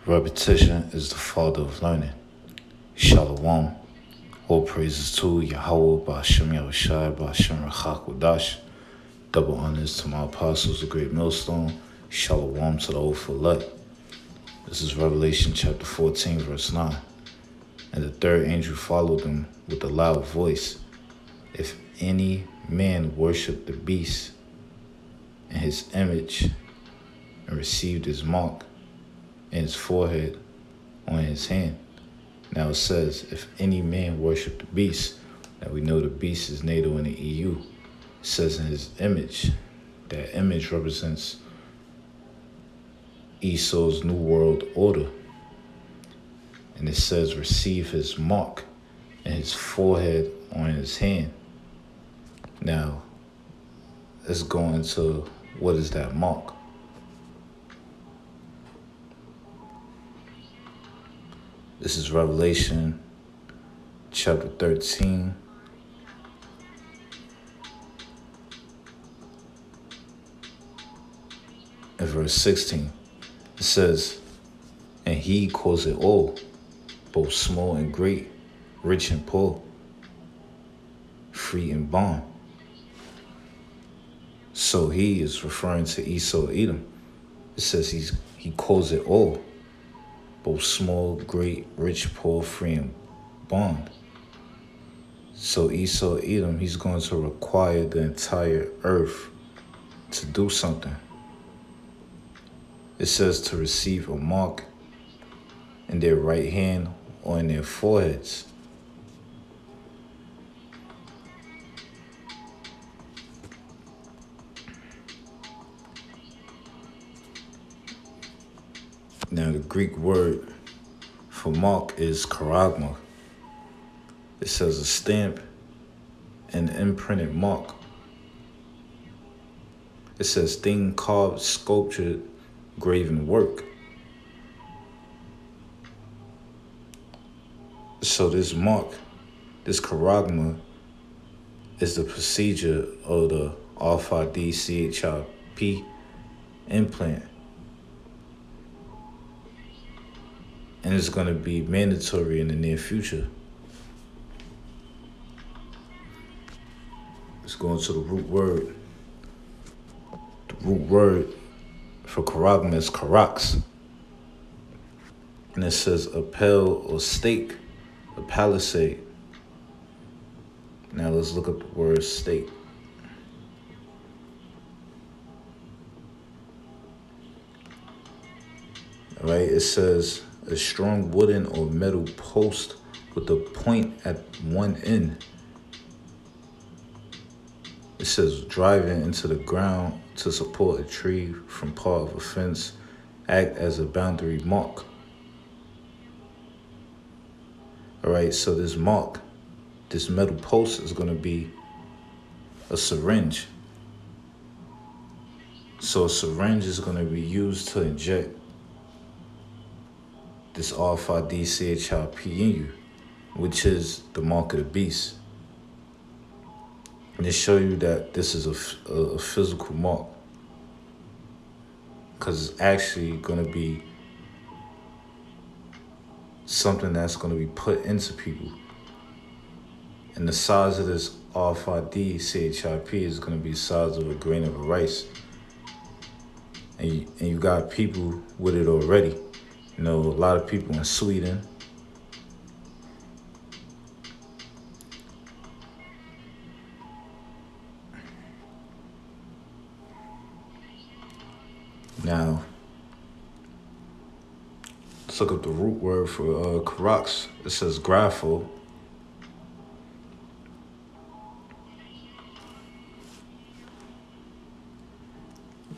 Repetition is the father of learning. Shalom. All praises to Yahweh, Ba'ashem Yahushai, Ba'ashem Rachak Wadash. Double honors to my apostles, the great millstone. Shalom to the old Follett. This is Revelation chapter 14, verse 9. And the third angel followed them with a loud voice. If any man worship the beast and his image and received his mark in his forehead on his hand. Now it says, if any man worship the beast, now we know the beast is NATO in the EU. It says in his image, that image represents Esau's New World Order. And it says, receive his mark in his forehead on his hand. Now, let's go into what is that mark. This is Revelation chapter 13. And verse 16. It says, and he calls it all, both small and great, rich and poor, free and bond. So he is referring to Esau Edom. It says he calls it all, both small, great, rich, poor, free, and bond. So Esau Edom, he's going to require the entire earth to do something. It says to receive a mark in their right hand or in their foreheads. Now, the Greek word for mark is charagma. It says a stamp, an imprinted mark. It says thing carved, sculptured, graven work. So this mark, this charagma, is the procedure of the RFID CHIP implant. And it's going to be mandatory in the near future. Let's go into the root word. The root word for charagma is charax. And it says a pale or stake, a palisade. Now let's look up the word stake. All right, it says a strong wooden or metal post with a point at one end. It says driving into the ground to support a tree from part of a fence, act as a boundary mark. All right, so this mark, this metal post is going to be a syringe. So a syringe is going to be used to inject this RFID CHIP in you, which is the mark of the beast. And to show you that this is a physical mark, because it's actually going to be something that's going to be put into people. And the size of this RFID CHIP is going to be the size of a grain of rice. And you got people with it already. You know, a lot of people in Sweden, now, let's look up the root word for charax. It says grapho.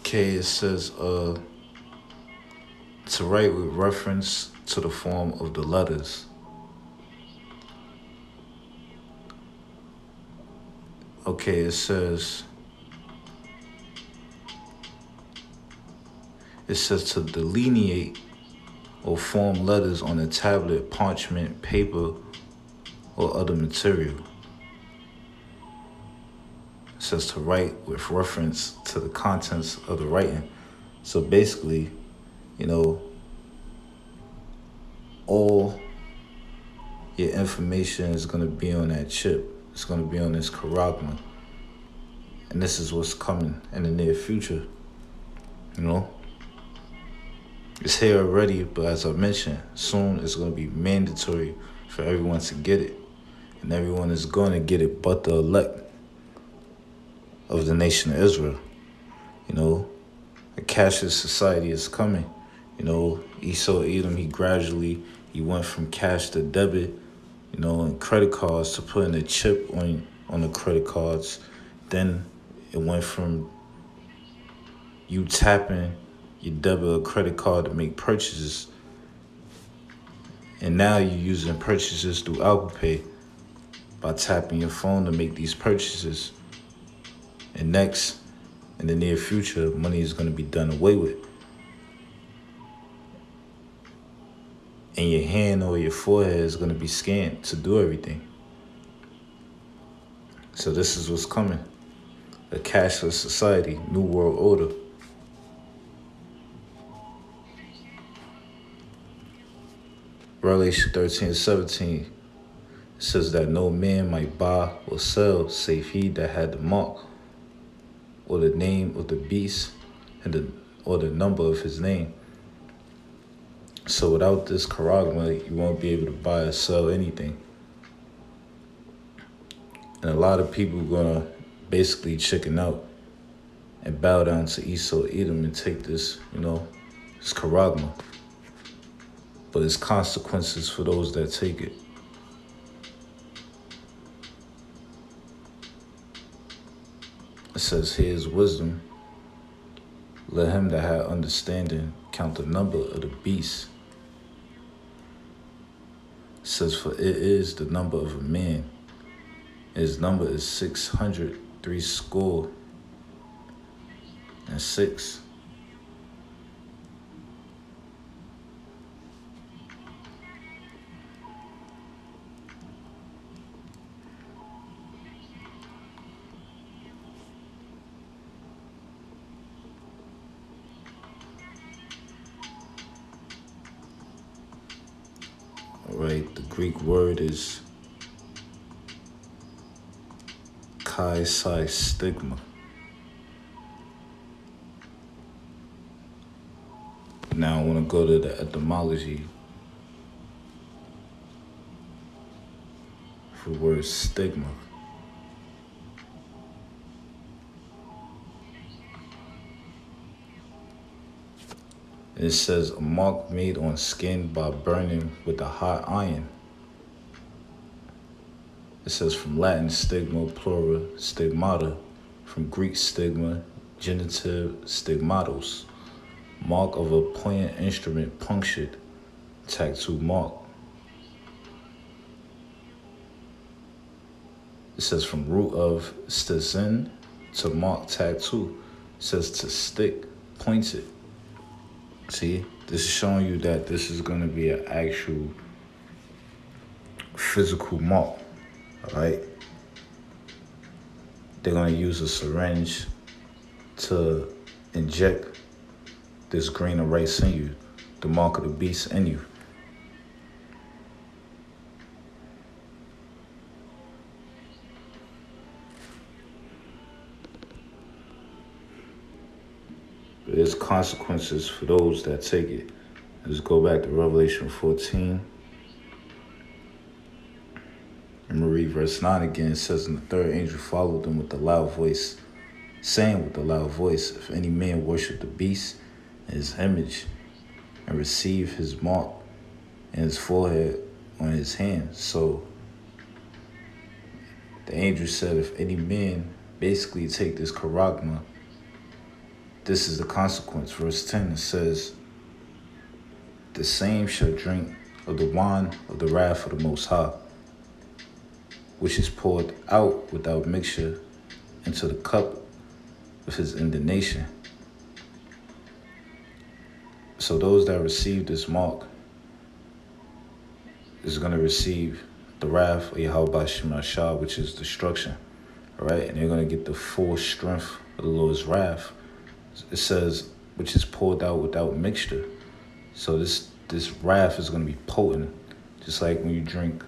Okay, it says to write with reference to the form of the letters. Okay, it says to delineate or form letters on a tablet, parchment, paper, or other material. It says to write with reference to the contents of the writing. So basically, you know, all your information is going to be on that chip. It's going to be on this charagma. And this is what's coming in the near future. You know? It's here already, but as I mentioned, soon it's going to be mandatory for everyone to get it. And everyone is going to get it but the elect of the nation of Israel. You know? A cashless society is coming. You know, Esau Edom, he went from cash to debit, you know, and credit cards to putting a chip on the credit cards. Then it went from you tapping your debit or credit card to make purchases. And now you're using purchases through Apple Pay by tapping your phone to make these purchases. And next, in the near future, money is going to be done away with. And your hand or your forehead is going to be scanned to do everything. So this is what's coming. A cashless society, new world order. Revelation 13:17 says that no man might buy or sell save he that had the mark or the name of the beast or the number of his name. So without this charagma, you won't be able to buy or sell anything. And a lot of people are going to basically chicken out and bow down to Esau Edom and take this, you know, this charagma. But there's consequences for those that take it. It says, here's wisdom. Let him that hath understanding count the number of the beast. It says, for it is the number of a man. His number is 666. Right, the Greek word is chi psi stigma. Now I want to go to the etymology for the word stigma. And it says a mark made on skin by burning with a hot iron. It says from Latin stigma, plural, stigmata, from Greek stigma, genitive stigmatos, mark of a poignant instrument punctured, tattoo mark. It says from root of stizin to mark tattoo. It says to stick, pointed. See, this is showing you that this is going to be an actual physical mark, all right? They're going to use a syringe to inject this grain of rice in you, the mark of the beast in you. There's consequences for those that take it. Let's go back to Revelation 14. And we'll read verse 9 again. It says, and the third angel followed them with a loud voice, saying with a loud voice, if any man worship the beast and his image, and receive his mark and his forehead on his hand. So the angel said, if any man basically take this charagma, this is the consequence. Verse 10, it says, the same shall drink of the wine of the wrath of the Most High, which is poured out without mixture into the cup of his indignation. So those that receive this mark is going to receive the wrath of Yahweh Shem Shah, which is destruction. All right, and they're going to get the full strength of the Lord's wrath. It says, which is poured out without mixture. So this this wrath is going to be potent. Just like when you drink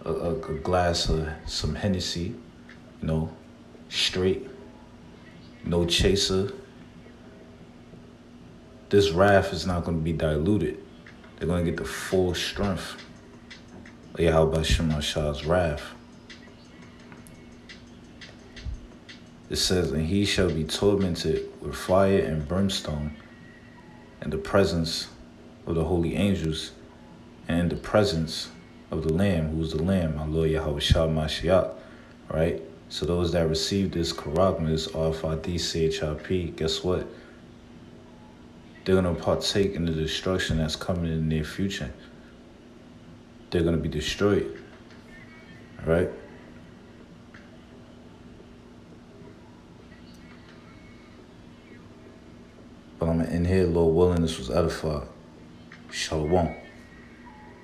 a glass of some Hennessy, straight, no chaser. This wrath is not going to be diluted. They're going to get the full strength of Yahweh Hashem Shah's wrath. It says, and he shall be tormented with fire and brimstone in the presence of the holy angels and in the presence of the Lamb, who is the Lamb, our Lord Yahweh Shah Mashiach, right? So those that receive this Karagma, this RFID CHIP, guess what? They're going to partake in the destruction that's coming in the near future. They're going to be destroyed, all right? But I'm going to end here, Lord willing, this was edified. Shalom.